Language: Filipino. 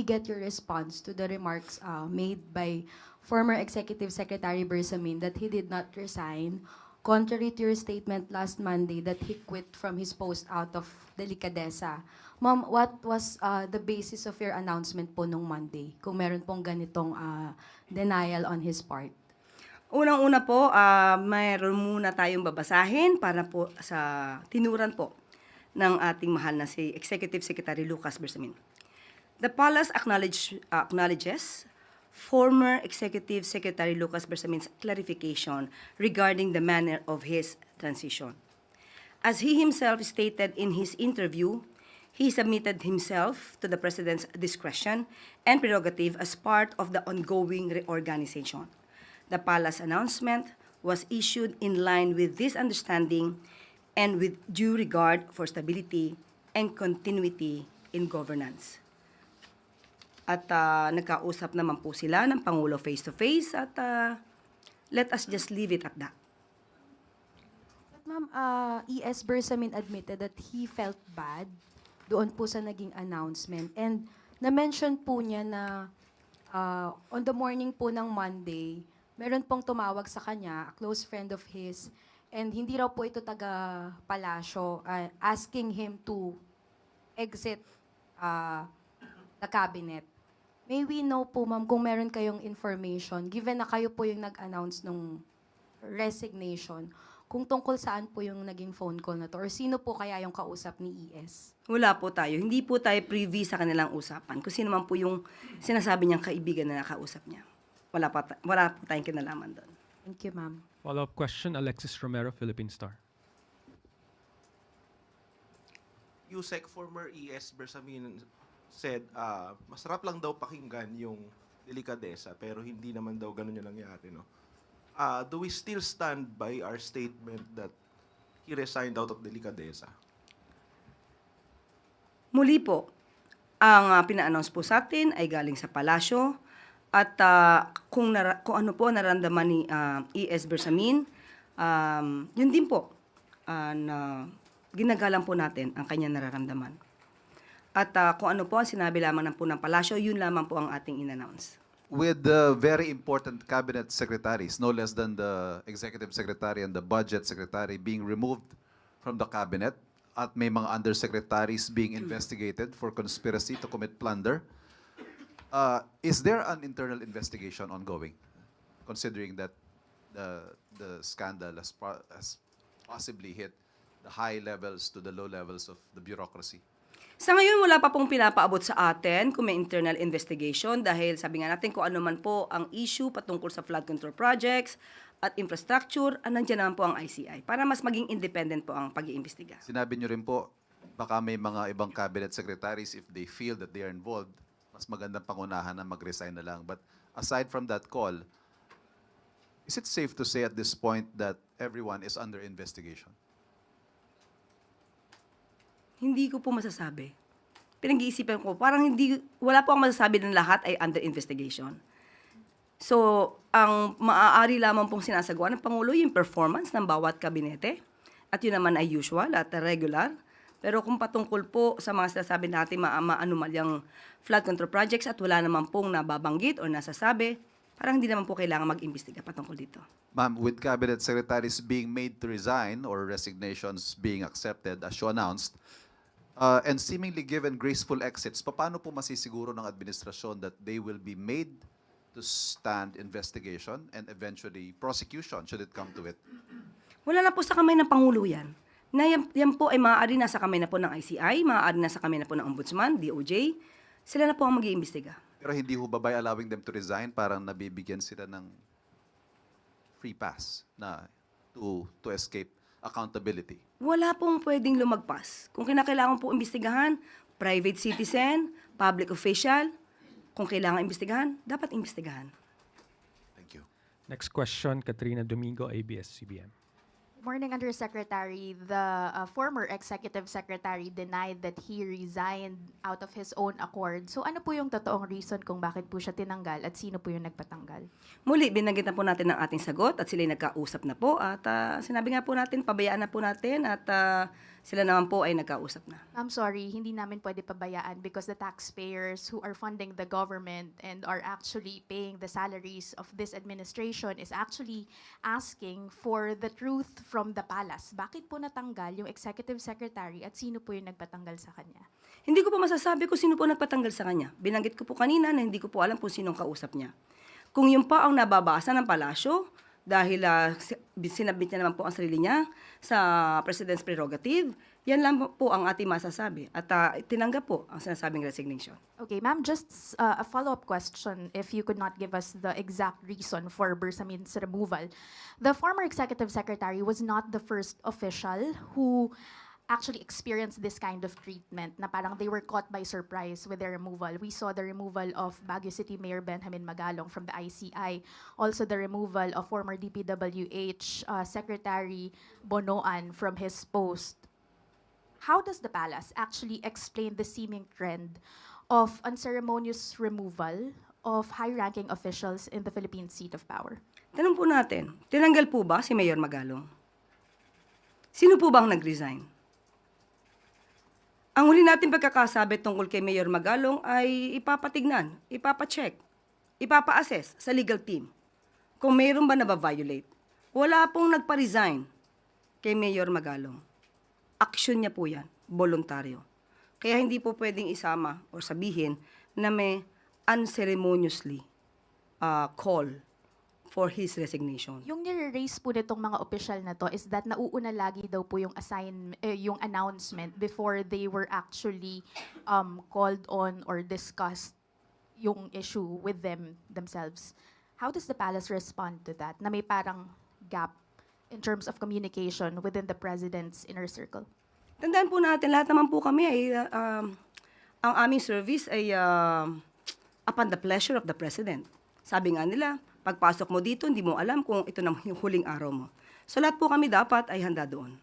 we get your response to the remarks made by former Executive Secretary Bersamin that he did not resign, contrary to your statement last Monday that he quit from his post out of delikadesa. Ma'am, what was the basis of your announcement po nung Monday, kung meron pong ganitong denial on his part? Unang-una po, mayroon muna tayong babasahin para po sa tinuran po ng ating mahal na si Executive Secretary Lucas Bersamin. The palace acknowledges former Executive Secretary Lucas Bersamin's clarification regarding the manner of his transition. As he himself stated in his interview, he submitted himself to the President's discretion and prerogative as part of the ongoing reorganization. The palace announcement was issued in line with this understanding and with due regard for stability and continuity in governance. At nagkausap naman po sila ng Pangulo face-to-face at let us just leave it at that. But ma'am, E.S. Bersamin admitted that he felt bad doon po sa naging announcement. And na-mention po niya na on the morning po ng Monday, meron pong tumawag sa kanya, a close friend of his, and hindi raw po ito taga palasyo, asking him to exit the cabinet. May we know po, ma'am, kung meron kayong information, given na kayo po yung nag-announce nung resignation, kung tungkol saan po yung naging phone call na to, or sino po kaya yung kausap ni ES? Wala po tayo. Hindi po tayo privy sa kanilang usapan. Kung sino man po yung sinasabi niyang kaibigan na nakausap niya. Wala po tayong kinalaman doon. Thank you, ma'am. Follow-up question, Alexis Romero, Philippine Star. Yusek, former ES Bersamin said, masarap lang daw pakinggan yung delikadesa, pero hindi naman daw ganun yung nangyari, no? Do we still stand by our statement that he resigned out of delikadesa? Muli po, ang pina-announce po sa atin ay galing sa palasyo at kung ano po naramdaman ni E.S. Bersamin, yun din po na ginagalang po natin ang kanyang nararamdaman. At kung ano po ang sinabi lamang po ng palasyo, yun lamang po ang ating in-announce. With the very important cabinet secretaries, no less than the executive secretary and the budget secretary being removed from the cabinet at may mga undersecretaries being investigated for conspiracy to commit plunder, is there an internal investigation ongoing, considering that the scandal has possibly hit the high levels to the low levels of the bureaucracy? Sa ngayon, wala pa pong pinapaabot sa atin kung may internal investigation dahil sabi nga natin kung ano man po ang issue patungkol sa flood control projects at infrastructure, nandiyan naman po ang ICI para mas maging independent po ang pag-iimbestiga. Sinabi niyo rin po, baka may mga ibang cabinet secretaries, if they feel that they are involved, mas magandang pangunahan na mag-resign na lang. But aside from that call, is it safe to say at this point that everyone is under investigation? Hindi ko po masasabi. Pinag-iisipan ko, parang wala po ang masasabi ng lahat ay under investigation. So, ang maaari lamang pong sinasagawa ng Pangulo yung performance ng bawat kabinete. At yun naman ay usual at regular. Pero kung patungkol po sa mga sinasabi natin maanumalyang flood control projects at wala naman pong nababanggit o nasasabi, parang hindi naman po kailangan mag-imbestiga patungkol dito. Ma'am, with cabinet secretaries being made to resign or resignations being accepted as you announced, and seemingly given graceful exits, paano po masisiguro ng administrasyon that they will be made to stand investigation and eventually prosecution should it come to it? Wala na po sa kamay ng Pangulo yan. Yan po ay maaari na sa kamay na po ng ICI, maaari na sa kamay na po ng Ombudsman, DOJ. Sila na po ang mag-iimbestiga. Pero hindi ho ba by allowing them to resign, parang nabibigyan sila ng free pass na to escape accountability? Wala pong pwedeng lumagpas. Kung kinakailangan po imbestigahan, private citizen, public official, kung kailangan imbestigahan, dapat imbestigahan. Thank you. Next question, Katrina Domingo, ABS-CBN. Morning, Undersecretary. The former Executive Secretary denied that he resigned out of his own accord. So ano po yung totoong reason kung bakit po siya tinanggal at sino po yung nagpatanggal? Muli, binanggit na po natin ang ating sagot at sila'y nagkausap na po at sinabi nga po natin, pabayaan na po natin at sila naman po ay nagkausap na. I'm sorry, hindi namin pwede pabayaan because the taxpayers who are funding the government and are actually paying the salaries of this administration is actually asking for the truth from the palace. Bakit po natanggal yung executive secretary at sino po yung nagpatanggal sa kanya? Hindi ko po masasabi kung sino po nagpatanggal sa kanya. Binanggit ko po kanina na hindi ko po alam kung sinong kausap niya. Kung yun pa ang nababasa ng palasyo, dahil sinabit niya naman po ang sarili niya sa President's prerogative, yan lang po ang ating masasabi. At tinanggap po ang sinasabing resignation. Okay, ma'am, just a follow-up question if you could not give us the exact reason for Bersamin's removal. The former executive secretary was not the first official who actually experienced this kind of treatment na parang they were caught by surprise with their removal. We saw the removal of Baguio City Mayor Benjamin Magalong from the ICI, also the removal of former DPWH Secretary Bonoan from his post. How does the palace actually explain the seeming trend of unceremonious removal of high-ranking officials in the Philippine seat of power? Tanong po natin, tinanggal po ba si Mayor Magalong? Sino po ba ang nag-resign? Ang huli natin pagkakasabi tungkol kay Mayor Magalong ay ipapatignan, ipapacheck, ipapa-assess sa legal team kung mayroon ba na-violate. Wala pong nagpa-resign kay Mayor Magalong. Aksyon niya po yan, voluntaryo. Kaya hindi po pwedeng isama o sabihin na may unceremoniously call for his resignation. Yung nire-raise po nitong mga opisyal na to is that nauuna lagi daw po yung yung announcement before they were actually called on or discussed yung issue with themselves. How does the palace respond to that? Na may parang gap in terms of communication within the president's inner circle. Tandaan po natin, lahat naman po kami ay, ang aming service ay upon the pleasure of the president. Sabi nga nila, pagpasok mo dito, hindi mo alam kung ito na yung huling araw mo. So lahat po kami dapat ay handa doon.